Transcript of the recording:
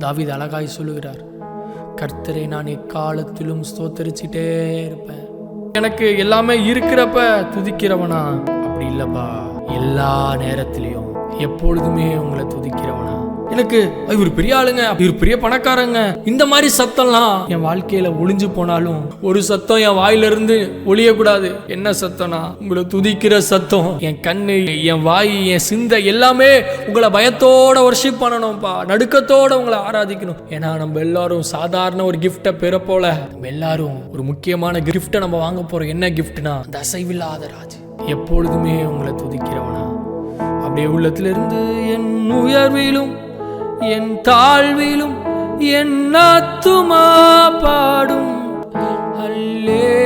தாவீது அழகாய் சொல்லுகிறார், கர்த்தரை நான் எக்காலத்திலும் ஸ்தோத்தரிச்சிட்டே இருப்பேன். எனக்கு எல்லாமே இருக்கிறப்ப துதிக்கிறவனா? அப்படி இல்லப்பா, எல்லா நேரத்திலையும் எப்பொழுதுமே உங்களை துதிக்கிறவனா? எனக்கு இவர் பெரிய ஆளுங்க, இவர் பெரிய பணக்காரங்க, இந்த மாதிரி சத்தம்லாம் என் வாழ்க்கையில ஒளிஞ்சு போனாலும் ஒரு சத்தம் என் வாயிலிருந்து ஒளியக்கூடாது. என்ன சத்தம்னா, உங்களை துதிக்கிற சத்தம். என் கண்ணு, என் வாய், என் சிந்தை எல்லாமே உங்களை பயத்தோட வர்ஷிப் பண்ணணும்ப்பா, நடுக்கத்தோட உங்களை ஆராதிக்கணும். ஏன்னா நம்ம எல்லாரும் சாதாரண ஒரு கிஃப்டை பெற போல நம்ம எல்லாரும் ஒரு முக்கியமான கிஃப்டை நம்ம வாங்க போறோம். என்ன கிஃப்ட்னா, அந்த அசைவில்லாத ராஜ். எப்பொழுதுமே உங்களை துதிக்கிறவனா? அப்படியே உள்ளத்திலிருந்து என் உயர்விலும் என் தாழ்விலும் என் ஆத்துமா பாடும் அல்லேலூயா.